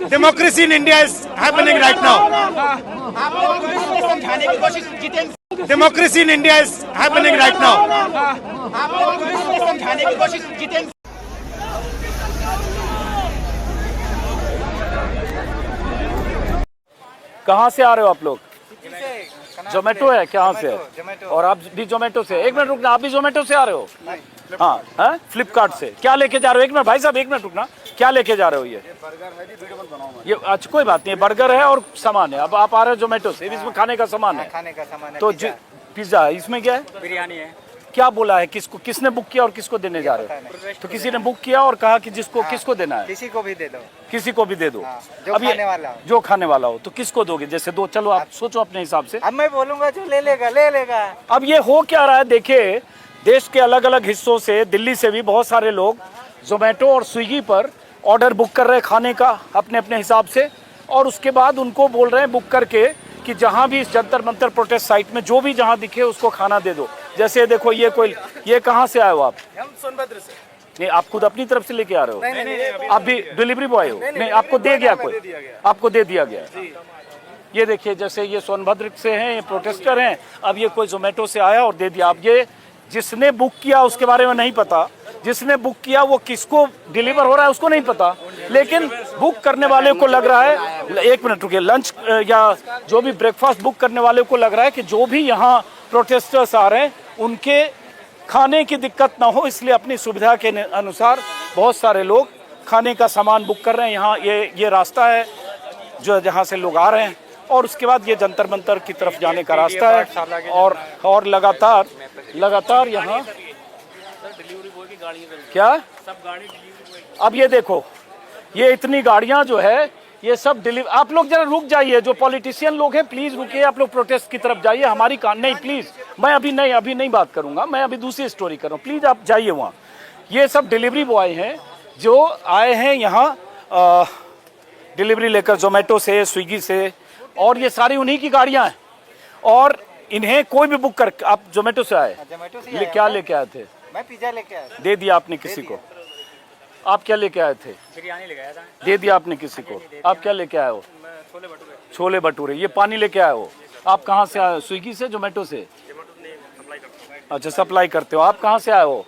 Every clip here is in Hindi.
Democracy in India is happening right now. Democracy in India is happening right now. कहाँ से आ रहे हो आप लोग? जोमेटो है, कहाँ से है? और आप भी जोमेटो से? एक मिनट रुकना, आप भी जोमेटो से आ रहे हो? हाँ हाँ, फ्लिपकार्ट से। क्या लेके जा रहे हो? एक मिनट भाई साहब, एक मिनट रुकना, क्या लेके जा रहे हो? ये अच्छा कोई बात नहीं, बर्गर है और सामान है। अब आप आ रहे हो जोमेटो से, इसमें खाने का सामान है। खाने का सामान है। तो पिज्जा, इसमें क्या है? बिरयानी है। क्या बोला है? किसको, किसने बुक किया और किसको देने जा रहे हो? तो किसी ने बुक किया और कहा कि जिसको किसको देना है? किसी को भी दे दो। किसी को भी दे दो। जो खाने वाला हो। जो खाने वाला हो। तो किसको दोगे? जैसे दो, चलो आप सोचो अपने हिसाब से। अब मैं बोलूंगा जो ले लेगा ले लेगा। अब ये हो क्या रहा है, देखिए देश के अलग अलग हिस्सों से, दिल्ली से भी बहुत सारे लोग जोमेटो और स्विगी पर ऑर्डर बुक कर रहे हैं खाने का अपने अपने हिसाब से, और उसके बाद उनको बोल रहे हैं बुक करके कि जहां भी इस जंतर मंतर प्रोटेस्ट साइट में जो भी जहां दिखे उसको खाना दे दो। जैसे देखो ये कहां से आए हो आप? हम सोनभद्र से। नहीं, आप खुद अपनी तरफ से लेके आ रहे हो? नहीं, आप भी डिलीवरी बॉय हो? नहीं, आपको दे गया कोई? आपको दे दिया गया? ये देखिए, जैसे ये सोनभद्र से हैं, ये प्रोटेस्टर हैं, अब ये कोई जोमेटो से आया और दे दिया। अब ये जिसने बुक किया उसके बारे में नहीं पता, जिसने बुक किया वो किसको डिलीवर हो रहा है उसको नहीं पता, लेकिन बुक करने वाले को लग रहा है, एक मिनट रुकिए, लंच या जो भी ब्रेकफास्ट बुक करने वाले को लग रहा है कि जो भी यहाँ प्रोटेस्टर्स आ रहे हैं उनके खाने की दिक्कत ना हो, इसलिए अपनी सुविधा के अनुसार बहुत सारे लोग खाने का सामान बुक कर रहे हैं। यहाँ ये रास्ता है जो जहाँ से लोग आ रहे हैं, और उसके बाद ये जंतर मंतर की तरफ जाने का रास्ता है, और लगातार यहाँ क्या अब ये देखो, ये इतनी गाड़ियां जो है ये सब डिलीवर। आप लोग जरा रुक जाइए, जो पॉलिटिशियन लोग हैं प्लीज रुकिए, आप लोग प्रोटेस्ट की तरफ जाइए। हमारी नहीं प्लीज, मैं अभी नहीं बात करूंगा, मैं अभी दूसरी स्टोरी कर रहा हूँ, प्लीज आप जाइए वहाँ। ये सब डिलीवरी बॉय हैं जो आए हैं यहाँ डिलीवरी लेकर, जोमेटो से, स्विगी से, और ये सारी उन्हीं की गाड़ियां हैं। और इन्हें कोई भी बुक कर, आप जोमेटो से आए? क्या लेके आए थे? मैं पिज्जा लेके आया था। दे दिया आपने किसी को? आप क्या लेके आए थे? बिरयानी लेके आया था। दे दिया आपने किसी को? आप क्या लेके आए हो? छोले भटूरे। छोले भटूरे। ये पानी लेके आए हो? आप कहाँ से आए हो? स्विगी से, जोमेटो से? अच्छा, सप्लाई करते हो। आप कहाँ से आए हो?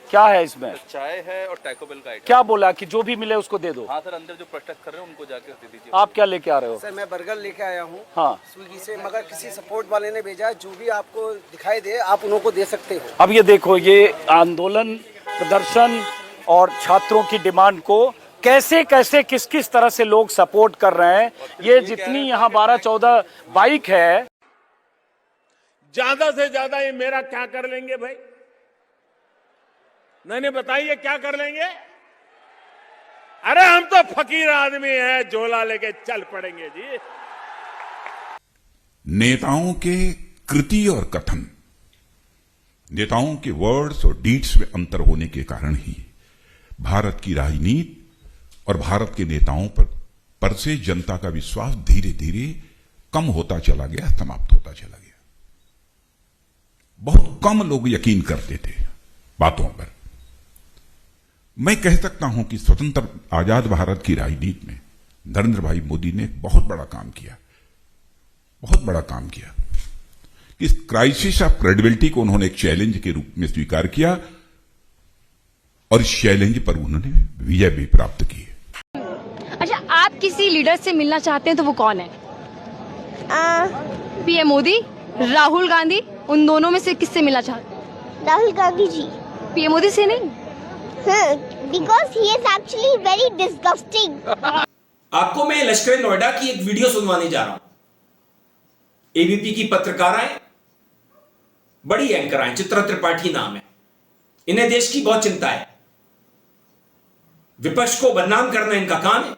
क्या है इसमें? चाय है और टैको बेल का आइटम। क्या बोला कि जो भी मिले उसको दे दो? हाँ सर, अंदर जो प्रोटेस्ट कर रहे हैं उनको जाके दे दीजिए। आप क्या लेके आ रहे हो? सर मैं बर्गर लेके आया हूँ। हाँ, स्विगी से, मगर किसी सपोर्ट वाले ने भेजा है। जो भी आपको दिखाई दे आप उनको दे सकते हो। अब ये देखो, ये आंदोलन, प्रदर्शन और छात्रों की डिमांड को कैसे कैसे किस किस तरह से लोग सपोर्ट कर रहे हैं। ये जितनी यहाँ 12-14 बाइक है, ज्यादा से ज्यादा ये मेरा क्या कर लेंगे भाई? नहीं बताइए क्या कर लेंगे? अरे हम तो फकीर आदमी हैं, झोला लेके चल पड़ेंगे जी। नेताओं के कृति और कथन, नेताओं के वर्ड्स और डीड्स में अंतर होने के कारण ही भारत की राजनीति और भारत के नेताओं पर से जनता का विश्वास धीरे धीरे कम होता चला गया, समाप्त होता चला गया। बहुत कम लोग यकीन करते थे बातों पर। मैं कह सकता हूं कि स्वतंत्र आजाद भारत की राजनीति में नरेंद्र भाई मोदी ने बहुत बड़ा काम किया, बहुत बड़ा काम किया। इस क्राइसिस ऑफ क्रेडिबिलिटी को उन्होंने एक चैलेंज के रूप में स्वीकार किया, और इस चैलेंज पर उन्होंने विजय भी प्राप्त की। अच्छा, आप किसी लीडर से मिलना चाहते हैं तो वो कौन है? पीएम मोदी, राहुल गांधी, उन दोनों में से किससे मिलना चाहते? राहुल गांधी जी। पीएम मोदी से नहीं? Because he is actually very disgusting. आपको मैं लश्कर नोएडा की एक वीडियो सुनवाने जा रहा हूं। एबीपी की पत्रकाराएं, बड़ी एंकर, चित्रा त्रिपाठी नाम है, इन्हें देश की बहुत चिंता है। विपक्ष को बदनाम करना इनका काम है।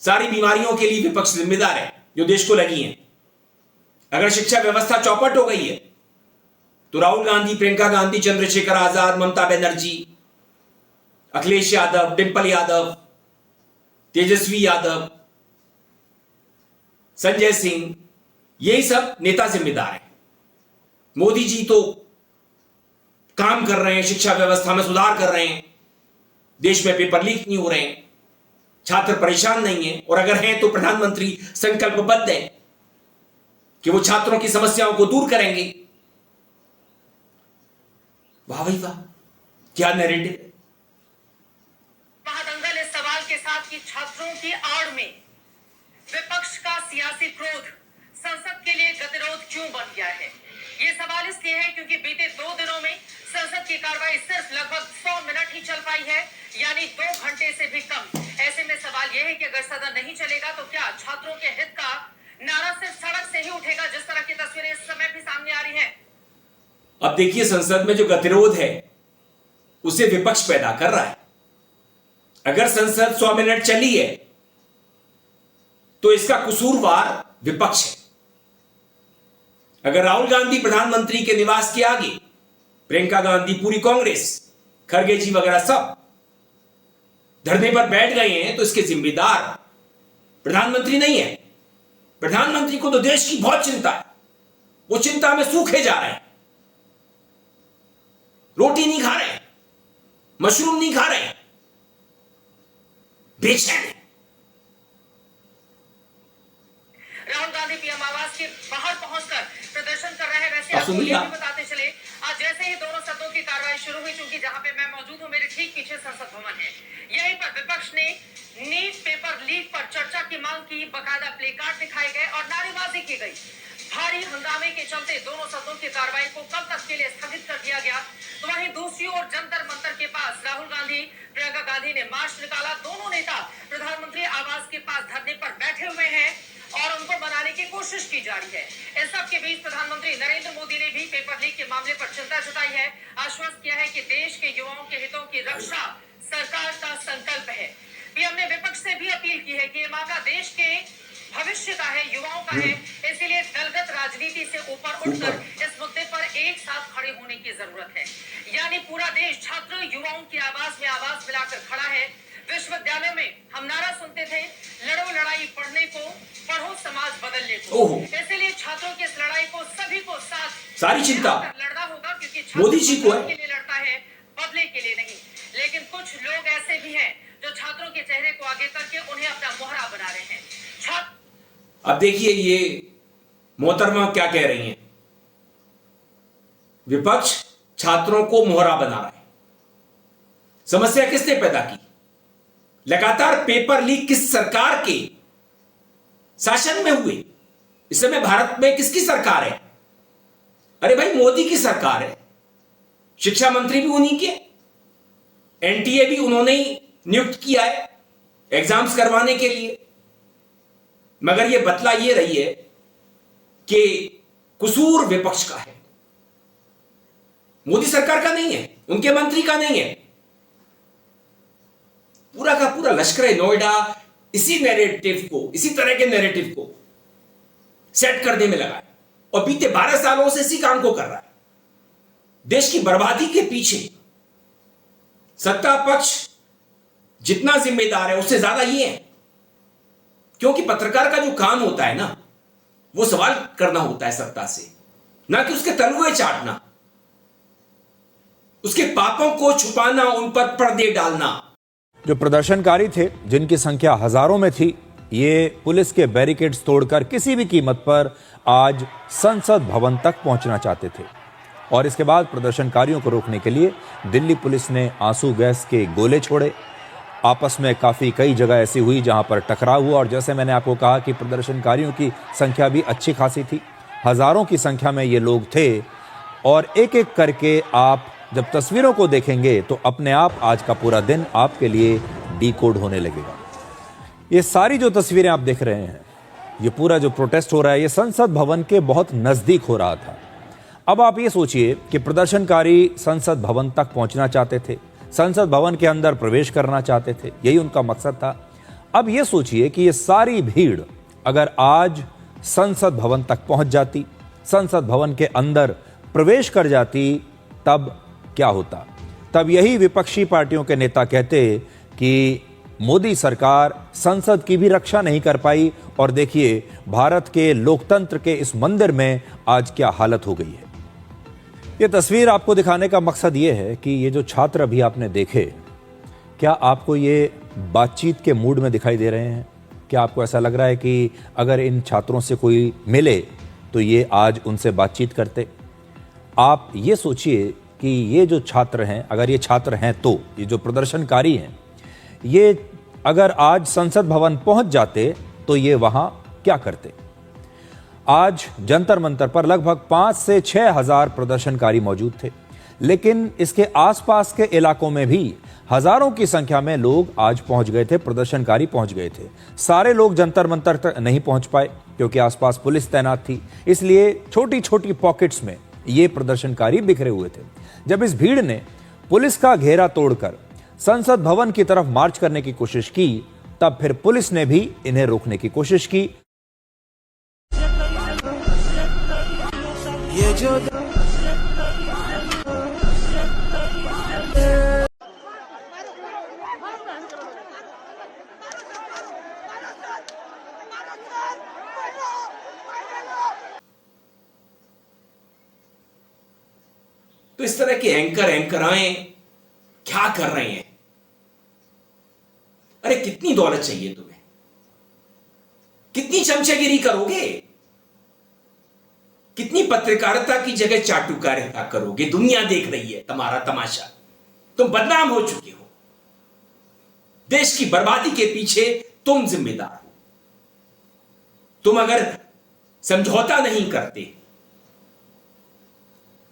सारी बीमारियों के लिए विपक्ष जिम्मेदार है जो देश को लगी हैं। अगर शिक्षा व्यवस्था चौपट हो गई है तो राहुल गांधी, प्रियंका गांधी, चंद्रशेखर आजाद, ममता बनर्जी, अखिलेश यादव, डिंपल यादव, तेजस्वी यादव, संजय सिंह, यही सब नेता जिम्मेदार हैं। मोदी जी तो काम कर रहे हैं, शिक्षा व्यवस्था में सुधार कर रहे हैं, देश में पेपर लीक नहीं हो रहे हैं, छात्र परेशान नहीं है, और अगर हैं तो प्रधानमंत्री संकल्पबद्ध है कि वो छात्रों की समस्याओं को दूर करेंगे। वाह भाई वाह, क्या नैरेटिव है। महादंगल इस सवाल के साथ कि छात्रों की आड़ में विपक्ष का सियासी क्रोध संसद के लिए गतिरोध क्यों बन गया है। ये सवाल इसलिए है क्योंकि बीते 2 दिनों में संसद की कार्रवाई सिर्फ लगभग 100 मिनट ही चल पाई है, यानी 2 घंटे से भी कम। ऐसे में सवाल यह है कि अगर सदन नहीं चलेगा तो क्या छात्रों के हित का नारा सिर्फ सड़क से ही उठेगा, जिस तरह की तस्वीरें इस समय भी सामने आ रही हैं। अब देखिए, संसद में जो गतिरोध है उसे विपक्ष पैदा कर रहा है। अगर संसद 100 मिनट चली है तो इसका कसूरवार विपक्ष है। अगर राहुल गांधी प्रधानमंत्री के निवास के आगे, प्रियंका गांधी, पूरी कांग्रेस, खरगे जी वगैरह सब धरने पर बैठ गए हैं तो इसके जिम्मेदार प्रधानमंत्री नहीं है। प्रधानमंत्री को तो देश की बहुत चिंता है, वो चिंता में सूखे जा रहे हैं, रोटी नहीं खा रहे, मशरूम नहीं खा रहे, बेचैन है। राहुल गांधी पीएम आवास के बाहर पहुंचकर प्रदर्शन कर रहे हैं। वैसे आपको ये भी बताते चले, आज जैसे ही दोनों सदनों की कार्रवाई शुरू हुई, क्योंकि जहां पे मैं मौजूद हूं मेरे ठीक पीछे संसद भवन है, यहीं पर विपक्ष ने नीट पेपर लीक पर चर्चा की मांग की, बकायदा प्ले कार्ड दिखाए गए और नारेबाजी की गई। भारी हंगामे के चलते दोनों सदनों की कार्रवाई को कल तक के लिए स्थगित कर दिया गया। तो वहीं दूसरी ओर जंतर मंतर के पास राहुल गांधी, प्रियंका गांधी ने मार्च निकाला। दोनों नेता प्रधानमंत्री आवास के पास धरने पर बैठे हुए हैं और उनको मनाने की कोशिश की जा रही है। इस सब के बीच प्रधानमंत्री नरेंद्र मोदी ने भी पेपर लीक के मामले पर चिंता जताई है, आश्वस्त किया है कि देश के युवाओं के हितों की रक्षा सरकार का संकल्प है। पीएम ने विपक्ष से भी अपील की है कि ये मामला देश के भविष्य का है, युवाओं का है, इसलिए दलगत राजनीति से ऊपर उठकर इस मुद्दे पर एक साथ खड़े होने की जरूरत है। यानी पूरा देश छात्र युवाओं की आवाज में आवाज मिलाकर खड़ा है। विश्वविद्यालय में हम नारा सुनते थे, लड़ो लड़ाई पढ़ने को, पढ़ो समाज बदलने को। इसलिए छात्रों की इस लड़ाई को सभी को साथ सारी चिंता लड़ना होगा, क्योंकि मोदी जी को है, के लिए लड़ता है, बदले के लिए नहीं। लेकिन कुछ लोग ऐसे भी हैं जो छात्रों के चेहरे को आगे करके उन्हें अपना मोहरा बना रहे हैं। अब देखिए ये मोहतरमा क्या कह रही हैं, विपक्ष छात्रों को मोहरा बना रहा है। समस्या किसने पैदा की? लगातार पेपर लीक किस सरकार के शासन में हुए? इस समय भारत में किसकी सरकार है? अरे भाई, मोदी की सरकार है। शिक्षा मंत्री भी उन्हीं के, एनटीए भी उन्होंने ही नियुक्त किया है एग्जाम्स करवाने के लिए। मगर यह बतला ये रही है कि कसूर विपक्ष का है, मोदी सरकार का नहीं है, उनके मंत्री का नहीं है। पूरा का पूरा लश्कर नोएडा इसी नैरेटिव को, इसी तरह के नैरेटिव को सेट करने में लगा है और बीते 12 सालों से इसी काम को कर रहा है। देश की बर्बादी के पीछे सत्ता पक्ष जितना जिम्मेदार है उससे ज्यादा ये है, क्योंकि पत्रकार का जो काम होता है ना, वो सवाल करना होता है सत्ता से, ना कि उसके तलवे चाटना, उसके पापों को छुपाना, उन पर पर्दे डालना। जो प्रदर्शनकारी थे, जिनकी संख्या हजारों में थी, ये पुलिस के बैरिकेड्स तोड़कर किसी भी कीमत पर आज संसद भवन तक पहुंचना चाहते थे। और इसके बाद प्रदर्शनकारियों को रोकने के लिए दिल्ली पुलिस ने आंसू गैस के गोले छोड़े। आपस में काफ़ी कई जगह ऐसी हुई जहां पर टकराव हुआ। और जैसे मैंने आपको कहा कि प्रदर्शनकारियों की संख्या भी अच्छी खासी थी, हजारों की संख्या में ये लोग थे। और एक एक करके आप जब तस्वीरों को देखेंगे तो अपने आप आज का पूरा दिन आपके लिए डिकोड होने लगेगा। ये सारी जो तस्वीरें आप देख रहे हैं, ये पूरा जो प्रोटेस्ट हो रहा है, ये संसद भवन के बहुत नज़दीक हो रहा था। अब आप ये सोचिए कि प्रदर्शनकारी संसद भवन तक पहुंचना चाहते थे, संसद भवन के अंदर प्रवेश करना चाहते थे, यही उनका मकसद था। अब ये सोचिए कि ये सारी भीड़ अगर आज संसद भवन तक पहुंच जाती, संसद भवन के अंदर प्रवेश कर जाती, तब क्या होता? तब यही विपक्षी पार्टियों के नेता कहते कि मोदी सरकार संसद की भी रक्षा नहीं कर पाई और देखिए भारत के लोकतंत्र के इस मंदिर में आज क्या हालत हो गई है। ये तस्वीर आपको दिखाने का मकसद ये है कि ये जो छात्र अभी आपने देखे, क्या आपको ये बातचीत के मूड में दिखाई दे रहे हैं? क्या आपको ऐसा लग रहा है कि अगर इन छात्रों से कोई मिले तो ये आज उनसे बातचीत करते? आप ये सोचिए कि ये जो छात्र हैं, अगर ये छात्र हैं तो ये जो प्रदर्शनकारी हैं, ये अगर आज संसद भवन पहुंच जाते तो ये वहां क्या करते? आज जंतर मंतर पर लगभग 5 से 6 हजार प्रदर्शनकारी मौजूद थे, लेकिन इसके आसपास के इलाकों में भी हजारों की संख्या में लोग आज पहुंच गए थे, प्रदर्शनकारी पहुंच गए थे। सारे लोग जंतर मंतर तक नहीं पहुंच पाए क्योंकि आसपास पुलिस तैनात थी, इसलिए छोटी छोटी पॉकेट्स में ये प्रदर्शनकारी बिखरे हुए थे। जब इस भीड़ ने पुलिस का घेरा तोड़कर संसद भवन की तरफ मार्च करने की कोशिश की, तब फिर पुलिस ने भी इन्हें रोकने की कोशिश की। ये जो तो इस तरह के एंकराएं क्या कर रहे हैं? अरे कितनी दौलत चाहिए तुम्हें? कितनी चमचेगिरी करोगे? कितनी पत्रकारिता की जगह चाटुकारिता करोगे? दुनिया देख रही है तुम्हारा तमाशा। तुम बदनाम हो चुके हो। देश की बर्बादी के पीछे तुम जिम्मेदार हो। तुम अगर समझौता नहीं करते,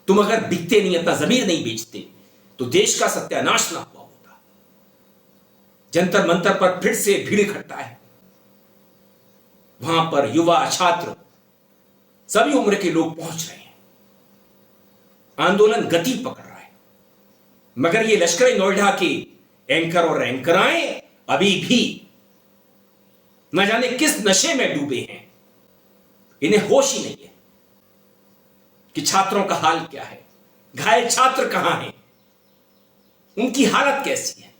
तुम अगर बिकते नहीं, अपना जमीर नहीं बेचते, तो देश का सत्यानाश ना हुआ होता। जंतर मंतर पर फिर से भीड़ इकट्ठा है। वहां पर युवा, छात्र, सभी उम्र के लोग पहुंच रहे हैं। आंदोलन गति पकड़ रहा है, मगर ये लश्कर नोएडा के एंकर और एंकराएं अभी भी न जाने किस नशे में डूबे हैं। इन्हें होश ही नहीं है कि छात्रों का हाल क्या है, घायल छात्र कहां हैं, उनकी हालत कैसी है।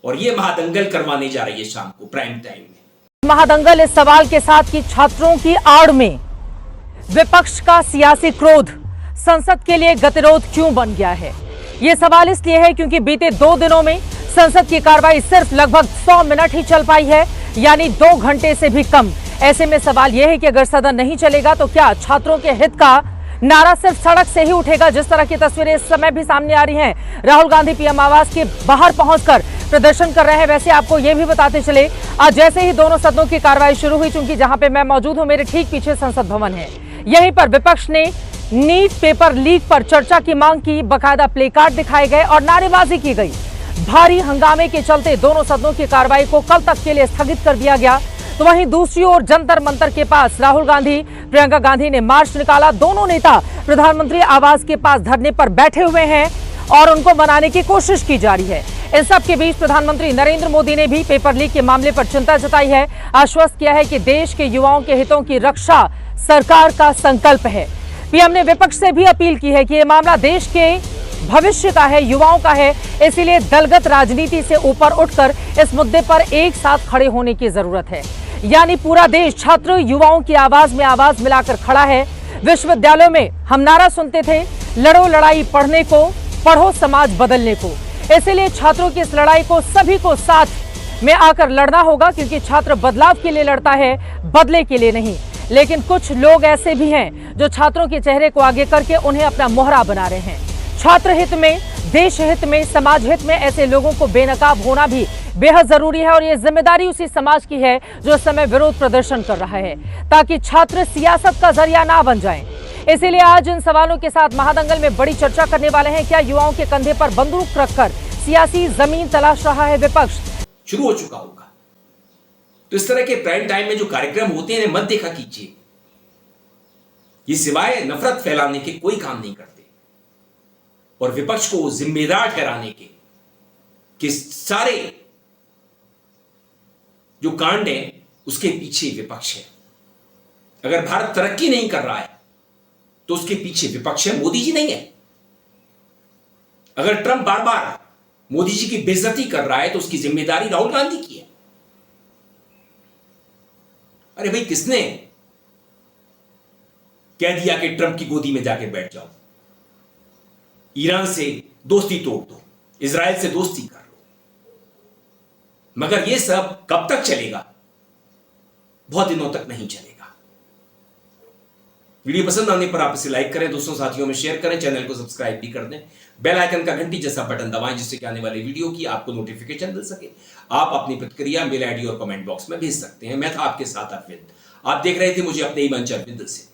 और यह महादंगल करवाने जा रही है शाम को प्राइम टाइम में। महादंगल इस सवाल के साथ कि छात्रों की आड़ में विपक्ष का सियासी क्रोध संसद के लिए गतिरोध क्यों बन गया है। यह सवाल इसलिए है क्योंकि बीते 2 दिनों में संसद की कार्रवाई सिर्फ लगभग 100 मिनट ही चल पाई है, यानी 2 घंटे से भी कम। ऐसे में सवाल यह है कि अगर सदन नहीं चलेगा तो क्या छात्रों के हित का नारा सिर्फ सड़क से ही उठेगा। जिस तरह की तस्वीरें इस समय भी सामने आ रही हैं, राहुल गांधी पीएम आवास के बाहर पहुंचकर प्रदर्शन कर रहे हैं। वैसे आपको यह भी बताते चले, आज जैसे ही दोनों सदनों की कार्रवाई शुरू हुई, चूंकि जहां पे मैं मौजूद हूं, मेरे ठीक पीछे संसद भवन है, यहीं पर विपक्ष ने नीट पेपर लीक पर चर्चा की मांग की, बकायदा प्ले कार्ड दिखाए गए और नारेबाजी की गई। भारी हंगामे के चलते दोनों सदनों की कार्रवाई को कल तक के लिए स्थगित कर दिया गया। तो वहीं दूसरी ओर जंतर मंतर के पास राहुल गांधी, प्रियंका गांधी ने मार्च निकाला। दोनों नेता प्रधानमंत्री आवास के पास धरने पर बैठे हुए हैं और उनको मनाने की कोशिश की जा रही है। इन सब के बीच प्रधानमंत्री नरेंद्र मोदी ने भी पेपर लीक के मामले पर चिंता जताई है, आश्वस्त किया है कि देश के युवाओं के हितों की रक्षा सरकार का संकल्प है। पीएम ने विपक्ष से भी अपील की है कि यह मामला देश के भविष्य का है, युवाओं का है, इसीलिए दलगत राजनीति से ऊपर उठकर इस मुद्दे पर एक साथ खड़े होने की जरूरत है। यानी पूरा देश छात्र युवाओं की आवाज में आवाज मिलाकर खड़ा है। विश्वविद्यालयों में हम नारा सुनते थे, लड़ो लड़ाई पढ़ने को, पढ़ो समाज बदलने को। इसीलिए छात्रों की इस लड़ाई को सभी को साथ में आकर लड़ना होगा, क्योंकि छात्र बदलाव के लिए लड़ता है, बदले के लिए नहीं। लेकिन कुछ लोग ऐसे भी हैं जो छात्रों के चेहरे को आगे करके उन्हें अपना मोहरा बना रहे हैं। छात्र हित में, देश हित में, समाज हित में ऐसे लोगों को बेनकाब होना भी बेहद जरूरी है और ये जिम्मेदारी उसी समाज की है जो इस समय विरोध प्रदर्शन कर रहा है, ताकि छात्र सियासत का जरिया ना बन जाएं। इसीलिए आज इन सवालों के साथ महादंगल में बड़ी चर्चा करने वाले हैं। क्या युवाओं के कंधे पर बंदूक रखकर सियासी जमीन तलाश रहा है विपक्ष? शुरू हो चुका होगा। तो इस तरह के प्राइम टाइम में जो कार्यक्रम होते हैं मत देखा कीजिए। ये सिवाय नफरत फैलाने के कोई काम नहीं करते और विपक्ष को जिम्मेदार ठहराने के कि सारे जो कांड है उसके पीछे विपक्ष है। अगर भारत तरक्की नहीं कर रहा है तो उसके पीछे विपक्ष है, मोदी जी नहीं है। अगर ट्रंप बार बार मोदी जी की बेइज्जती कर रहा है तो उसकी जिम्मेदारी राहुल गांधी की है। अरे भाई, किसने कह दिया कि ट्रंप की गोदी में जाके बैठ जाओ, ईरान से दोस्ती तोड़ दो, इजराइल से दोस्ती कर लो, मगर यह सब कब तक चलेगा? बहुत दिनों तक नहीं चलेगा। वीडियो पसंद आने पर आप इसे लाइक करें, दोस्तों साथियों में शेयर करें, चैनल को सब्सक्राइब भी कर दें, बेल आइकन का घंटी जैसा बटन दबाएं जिससे कि आने वाली वीडियो की आपको नोटिफिकेशन मिल सके। आप अपनी प्रतिक्रिया मेल आईडी और कमेंट बॉक्स में भेज सकते हैं। मैं था आपके साथ अरविंद, आप देख रहे थे मुझे अपने ही मंच अरविंद से।